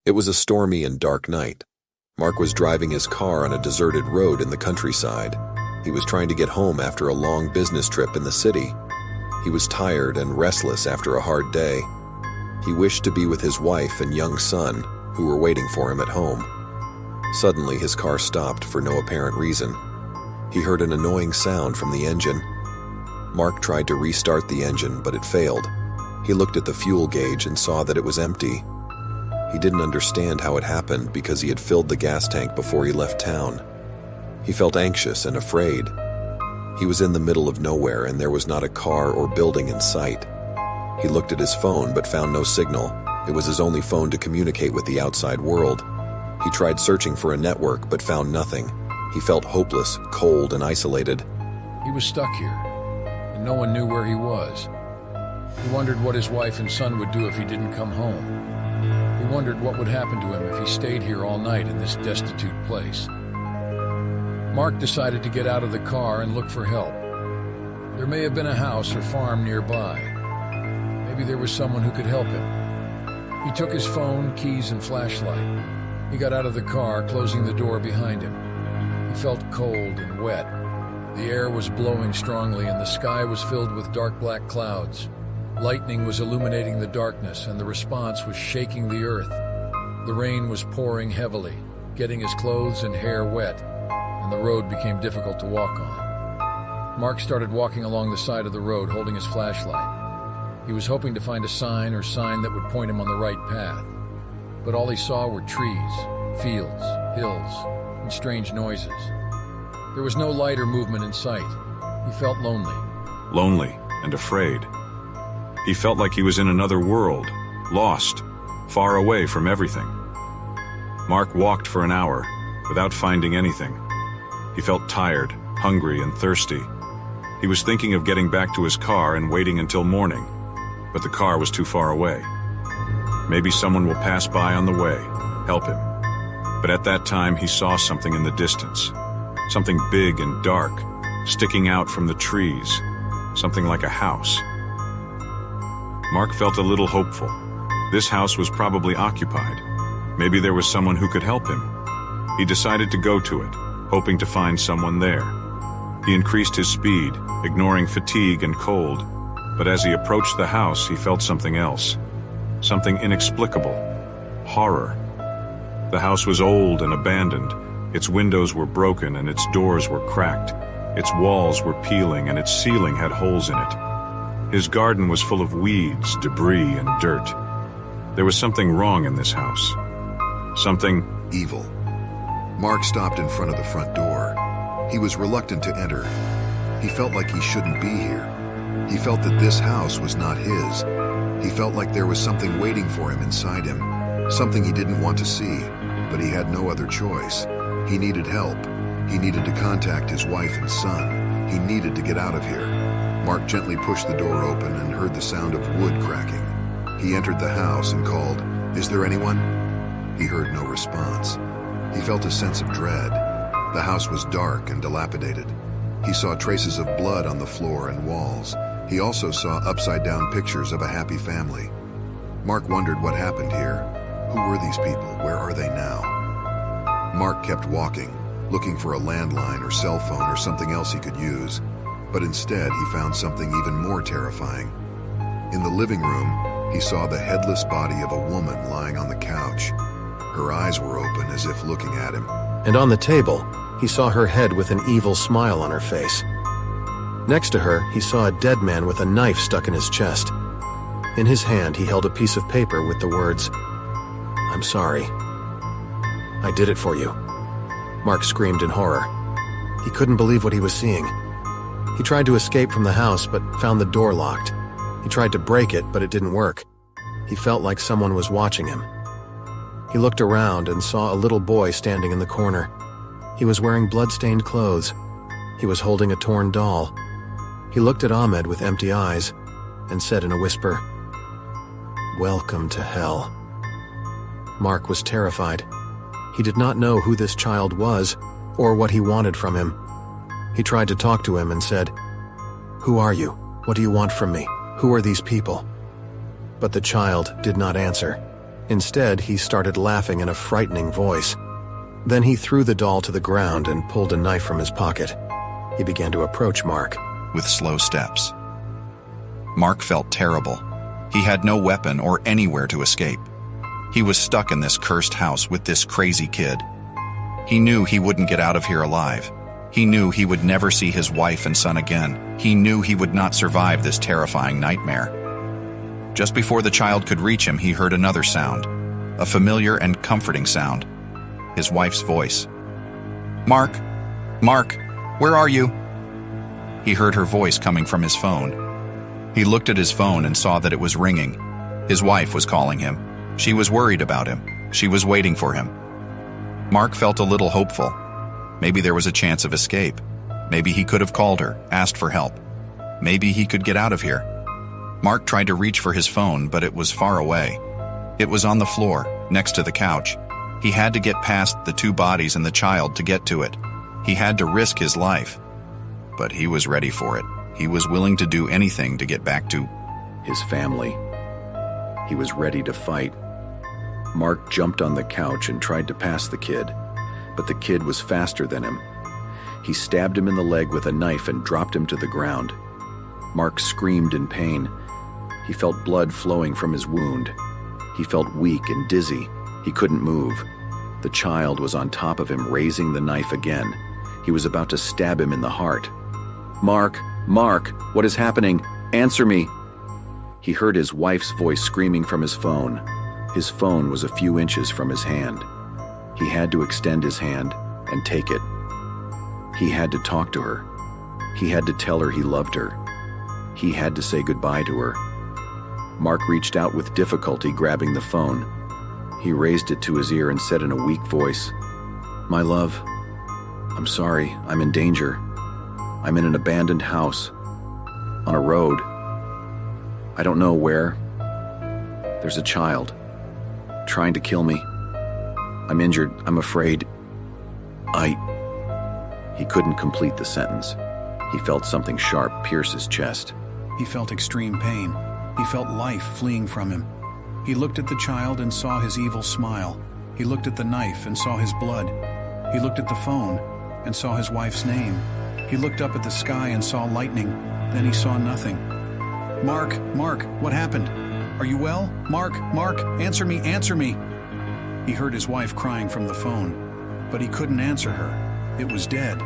It was a stormy and dark night. Mark was driving his car on a deserted road in the countryside. He was trying to get home after a long business trip in the city. He was tired and restless after a hard day. He wished to be with his wife and young son, who were waiting for him at home. Suddenly, his car stopped for no apparent reason. He heard an annoying sound from the engine. Mark tried to restart the engine, but it failed. He looked at the fuel gauge and saw that it was empty. He didn't understand how it happened because he had filled the gas tank before he left town. He felt anxious and afraid. He was in the middle of nowhere and there was not a car or building in sight. He looked at his phone but found no signal. It was his only phone to communicate with the outside world. He tried searching for a network but found nothing. He felt hopeless, cold, and isolated. He was stuck here, and no one knew where he was. He wondered what his wife and son would do if he didn't come home. He wondered what would happen to him if he stayed here all night in this destitute place. Mark decided to get out of the car and look for help. There may have been a house or farm nearby. Maybe there was someone who could help him. He took his phone, keys, and flashlight. He got out of the car, closing the door behind him. He felt cold and wet. The air was blowing strongly and the sky was filled with dark black clouds. Lightning was illuminating the darkness and the response was shaking the earth. The rain was pouring heavily, getting his clothes and hair wet, and the road became difficult to walk on. Mark started walking along the side of the road holding his flashlight. He was hoping to find a sign or sign that would point him on the right path. But all he saw were trees, fields, hills, and strange noises. There was no light or movement in sight. He felt lonely. Lonely and afraid. He felt like he was in another world, lost, far away from everything. Mark walked for an hour without finding anything. He felt tired, hungry, and thirsty. He was thinking of getting back to his car and waiting until morning, but the car was too far away. Maybe someone will pass by on the way, help him. But at that time, he saw something in the distance. Something big and dark, sticking out from the trees. Something like a house. Mark felt a little hopeful. This house was probably occupied. Maybe there was someone who could help him. He decided to go to it, hoping to find someone there. He increased his speed, ignoring fatigue and cold. But as he approached the house, he felt something else. Something inexplicable. Horror. The house was old and abandoned. Its windows were broken and its doors were cracked. Its walls were peeling and its ceiling had holes in it. His garden was full of weeds, debris, and dirt. There was something wrong in this house. Something evil. Mark stopped in front of the front door. He was reluctant to enter. He felt like he shouldn't be here. He felt that this house was not his. He felt like there was something waiting for him inside him. Something he didn't want to see, but he had no other choice. He needed help. He needed to contact his wife and son. He needed to get out of here. Mark gently pushed the door open and heard the sound of wood cracking. He entered the house and called, "Is there anyone?" He heard no response. He felt a sense of dread. The house was dark and dilapidated. He saw traces of blood on the floor and walls. He also saw upside-down pictures of a happy family. Mark wondered what happened here. Who were these people? Where are they now? Mark kept walking, looking for a landline or cell phone or something else he could use. But instead, he found something even more terrifying. In the living room, he saw the headless body of a woman lying on the couch. Her eyes were open as if looking at him. And on the table, he saw her head with an evil smile on her face. Next to her, he saw a dead man with a knife stuck in his chest. In his hand, he held a piece of paper with the words, "I'm sorry. I did it for you." Mark screamed in horror. He couldn't believe what he was seeing. He tried to escape from the house, but found the door locked. He tried to break it, but it didn't work. He felt like someone was watching him. He looked around and saw a little boy standing in the corner. He was wearing blood-stained clothes. He was holding a torn doll. He looked at Ahmed with empty eyes and said in a whisper, "Welcome to hell." Mark was terrified. He did not know who this child was or what he wanted from him. He tried to talk to him and said, "Who are you? What do you want from me? Who are these people?" But the child did not answer. Instead, he started laughing in a frightening voice. Then he threw the doll to the ground and pulled a knife from his pocket. He began to approach Mark. With slow steps. Mark felt terrible. He had no weapon or anywhere to escape. He was stuck in this cursed house with this crazy kid. He knew he wouldn't get out of here alive. He knew he would never see his wife and son again. He knew he would not survive this terrifying nightmare. Just before the child could reach him, he heard another sound, a familiar and comforting sound. His wife's voice. "Mark, Mark, where are you?" He heard her voice coming from his phone. He looked at his phone and saw that it was ringing. His wife was calling him. She was worried about him. She was waiting for him. Mark felt a little hopeful. Maybe there was a chance of escape. Maybe he could have called her, asked for help. Maybe he could get out of here. Mark tried to reach for his phone, but it was far away. It was on the floor, next to the couch. He had to get past the two bodies and the child to get to it. He had to risk his life. But he was ready for it. He was willing to do anything to get back to his family. He was ready to fight. Mark jumped on the couch and tried to pass the kid, but the kid was faster than him. He stabbed him in the leg with a knife and dropped him to the ground. Mark screamed in pain. He felt blood flowing from his wound. He felt weak and dizzy. He couldn't move. The child was on top of him, raising the knife again. He was about to stab him in the heart. "Mark, Mark, what is happening? Answer me!" He heard his wife's voice screaming from his phone. His phone was a few inches from his hand. He had to extend his hand and take it. He had to talk to her. He had to tell her he loved her. He had to say goodbye to her. Mark reached out with difficulty, grabbing the phone. He raised it to his ear and said in a weak voice, "My love, I'm sorry, I'm in danger. I'm in an abandoned house, on a road. I don't know where. There's a child, trying to kill me. I'm injured, I'm afraid. He couldn't complete the sentence. He felt something sharp pierce his chest. He felt extreme pain. He felt life fleeing from him. He looked at the child and saw his evil smile. He looked at the knife and saw his blood. He looked at the phone and saw his wife's name. He looked up at the sky and saw lightning. Then he saw nothing. "Mark, Mark, what happened? Are you well? Mark, Mark, answer me, answer me!" He heard his wife crying from the phone, but he couldn't answer her. It was dead.